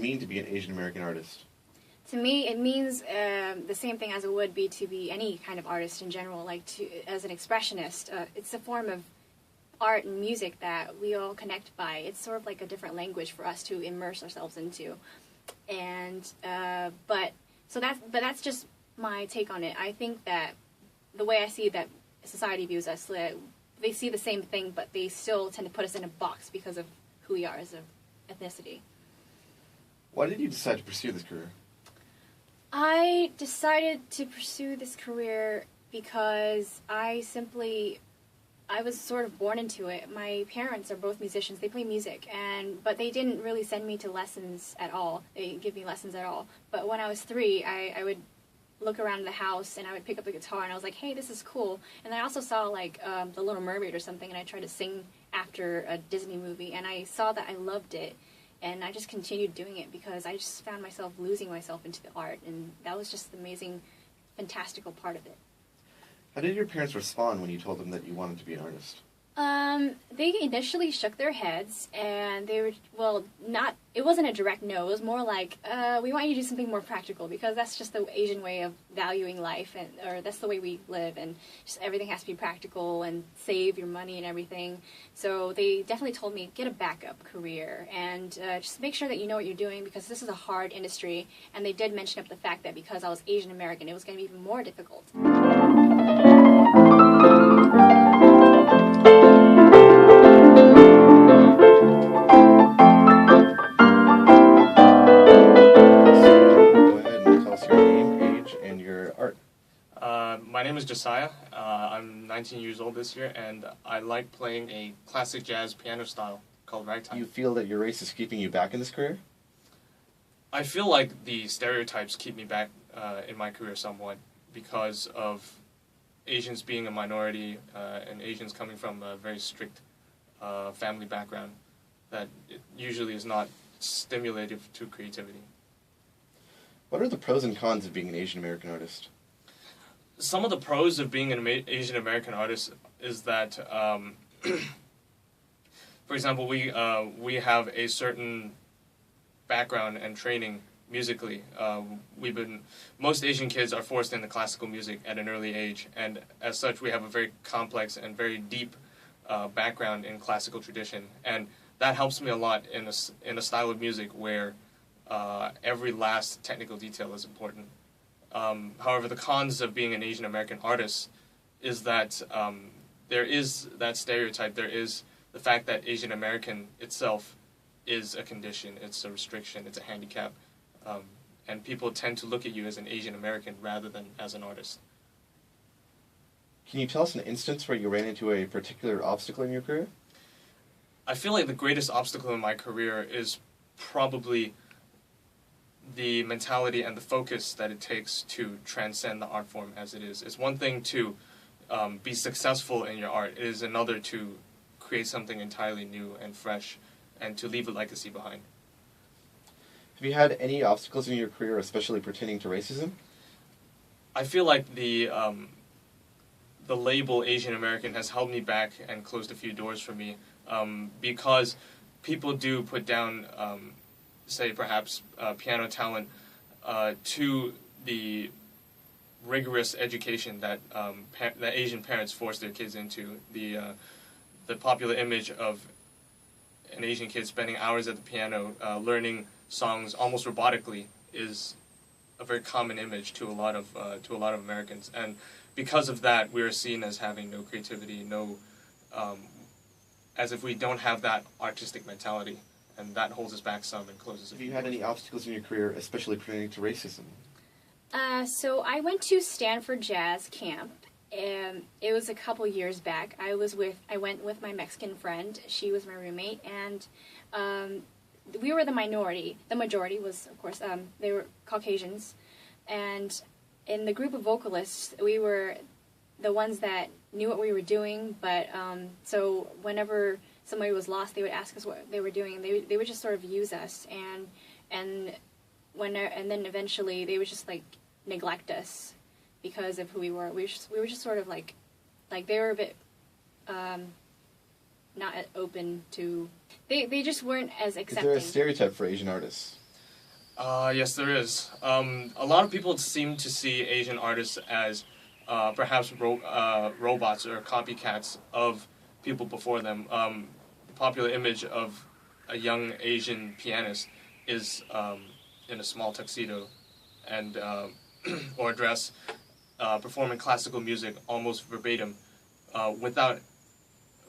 mean to be an Asian American artist? To me, it means the same thing as it would be to be any kind of artist in general. Like as an expressionist, it's a form of art and music that we all connect by. It's sort of like a different language for us to immerse ourselves into. And but that's just my take on it. I think that the way I see that society views us, they see the same thing, but they still tend to put us in a box because of who we are as an ethnicity. Why did you decide to pursue this career? I decided to pursue this career because I was sort of born into it. My parents are both musicians. They play music, but they didn't really send me to lessons at all. They didn't give me lessons at all. But when I was 3, I would look around the house and I would pick up the guitar and I was like, hey, this is cool. And I also saw like The Little Mermaid or something, and I tried to sing after a Disney movie, and I saw that I loved it. And I just continued doing it because I just found myself losing myself into the art, and that was just the amazing, fantastical part of it. How did your parents respond when you told them that you wanted to be an artist? They initially shook their heads, and they were, it wasn't a direct no. It was more like, we want you to do something more practical, because that's just the Asian way of valuing life, or that's the way we live, and just everything has to be practical and save your money and everything. So they definitely told me, get a backup career, and just make sure that you know what you're doing, because this is a hard industry. And they did mention up the fact that because I was Asian American, it was going to be even more difficult. My name is Josiah. I'm 19 years old this year, and I like playing a classic jazz piano style called ragtime. Do you feel that your race is keeping you back in this career? I feel like the stereotypes keep me back in my career somewhat because of Asians being a minority and Asians coming from a very strict family background that it usually is not stimulative to creativity. What are the pros and cons of being an Asian American artist? Some of the pros of being an Asian American artist is that, for example, we have a certain background and training musically. Most Asian kids are forced into classical music at an early age, and as such, we have a very complex and very deep background in classical tradition, and that helps me a lot in a style of music where every last technical detail is important. However, the cons of being an Asian American artist is that there is that stereotype. There is the fact that Asian American itself is a condition, it's a restriction, it's a handicap, and people tend to look at you as an Asian American rather than as an artist. Can you tell us an instance where you ran into a particular obstacle in your career? I feel like the greatest obstacle in my career is probably the mentality and the focus that it takes to transcend the art form as it is. It's one thing to be successful in your art. It is another to create something entirely new and fresh and to leave a legacy behind. Have you had any obstacles in your career, especially pertaining to racism? I feel like the label Asian American has held me back and closed a few doors for me because people do put down say perhaps piano talent to the rigorous education that that Asian parents force their kids into. The popular image of an Asian kid spending hours at the piano learning songs almost robotically is a very common image to a lot of Americans, and because of that, we are seen as having no creativity, as if we don't have that artistic mentality. And that holds us back some and closes it. Have you had any obstacles in your career, especially pertaining to racism? So I went to Stanford Jazz Camp. It was a couple years back. I went with my Mexican friend. She was my roommate, and we were the minority. The majority was, of course, they were Caucasians. And in the group of vocalists, we were the ones that knew what we were doing. But so whenever somebody was lost, they would ask us what they were doing, and they would just sort of use us, and then eventually they would just like neglect us because of who we were. We were just sort of like they were a bit not open to. They just weren't as accepting. Is there a stereotype for Asian artists? Yes, there is. A lot of people seem to see Asian artists as perhaps robots or copycats of people before them. The popular image of a young Asian pianist is in a small tuxedo and or dress, performing classical music almost verbatim, without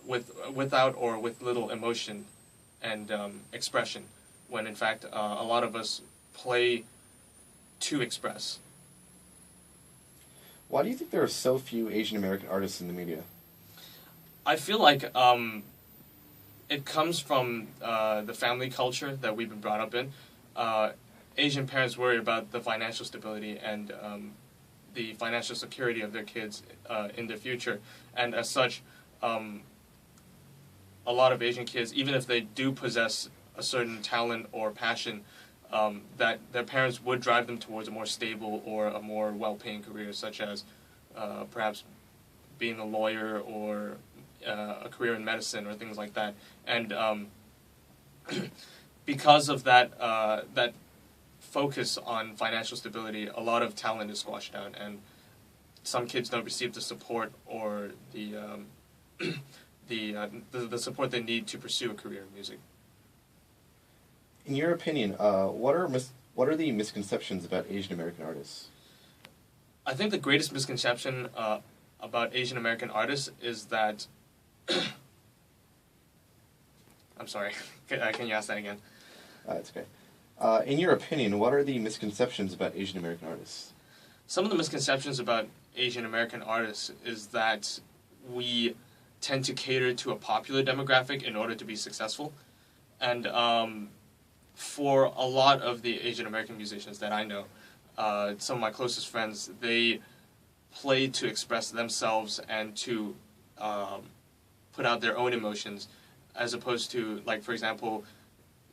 without or with little emotion and expression, when in fact a lot of us play to express. Why do you think there are so few Asian American artists in the media? I feel like it comes from the family culture that we've been brought up in. Asian parents worry about the financial stability and the financial security of their kids in the future, and as such, a lot of Asian kids, even if they do possess a certain talent or passion, that their parents would drive them towards a more stable or a more well-paying career, such as perhaps being a lawyer or a career in medicine or things like that. And because of that focus on financial stability, a lot of talent is squashed out, and some kids don't receive the support or the support they need to pursue a career in music. In your opinion, what are the misconceptions about Asian American artists? I think the greatest misconception about Asian American artists is that. I'm sorry. Can you ask that again? It's okay. In your opinion, what are the misconceptions about Asian American artists? Some of the misconceptions about Asian American artists is that we tend to cater to a popular demographic in order to be successful, and for a lot of the Asian American musicians that I know, some of my closest friends, they play to express themselves and to put out their own emotions, as opposed to, like, for example,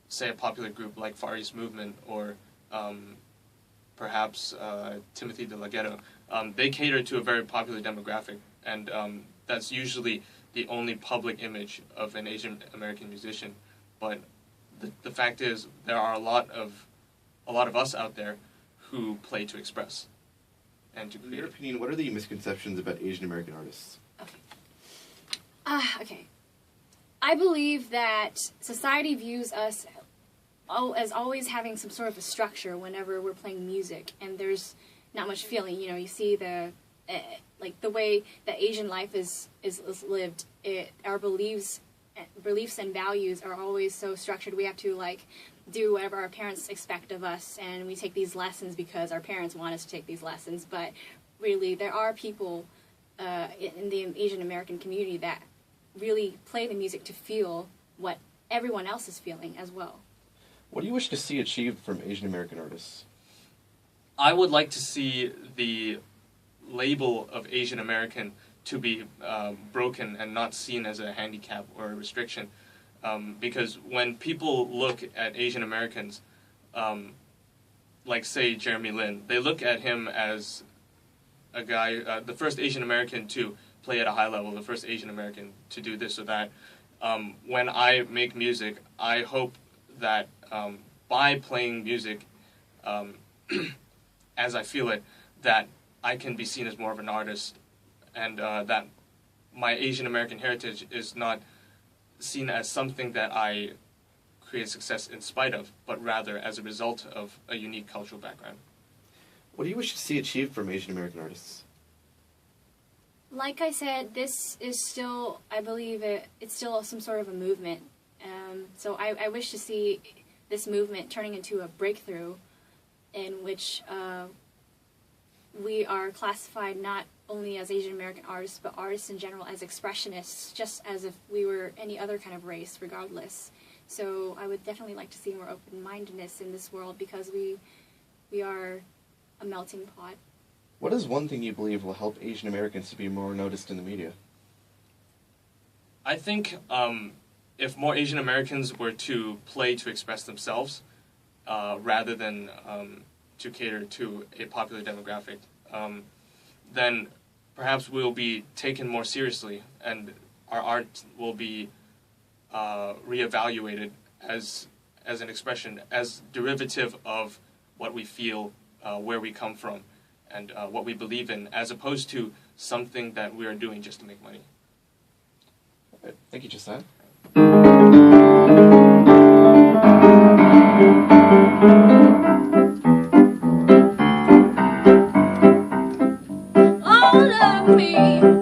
say a popular group like Far East Movement or perhaps Timothy De La Ghetto. They cater to a very popular demographic, and that's usually the only public image of an Asian American musician. But the fact is, there are a lot of us out there who play to express and to create. In your opinion, what are the misconceptions about Asian American artists? Okay. I believe that society views us as always having some sort of a structure whenever we're playing music, and there's not much feeling. You know, you see the like the way that Asian life is lived. Our beliefs and values are always so structured. We have to like do whatever our parents expect of us, and we take these lessons because our parents want us to take these lessons. But really, there are people in the Asian American community that really play the music to feel what everyone else is feeling as well. What do you wish to see achieved from Asian American artists? I would like to see the label of Asian American to be broken and not seen as a handicap or a restriction, because when people look at Asian Americans, like say Jeremy Lin, they look at him as a guy, the first Asian American to play at a high level, the first Asian American to do this or that. When I make music, I hope that by playing music as I feel it, that I can be seen as more of an artist, and that my Asian American heritage is not seen as something that I create success in spite of, but rather as a result of a unique cultural background. What do you wish to see achieved from Asian American artists? Like I said, this is still, I believe it's still some sort of a movement. So I wish to see this movement turning into a breakthrough in which we are classified not only as Asian American artists, but artists in general as expressionists, just as if we were any other kind of race, regardless. So I would definitely like to see more open-mindedness in this world, because we are a melting pot. What is one thing you believe will help Asian Americans to be more noticed in the media? I think if more Asian Americans were to play to express themselves, rather than to cater to a popular demographic, then perhaps we'll be taken more seriously, and our art will be reevaluated as as an expression, as derivative of what we feel, where we come from, and what we believe in, as opposed to something that we are doing just to make money. Thank you, Jason. All of me.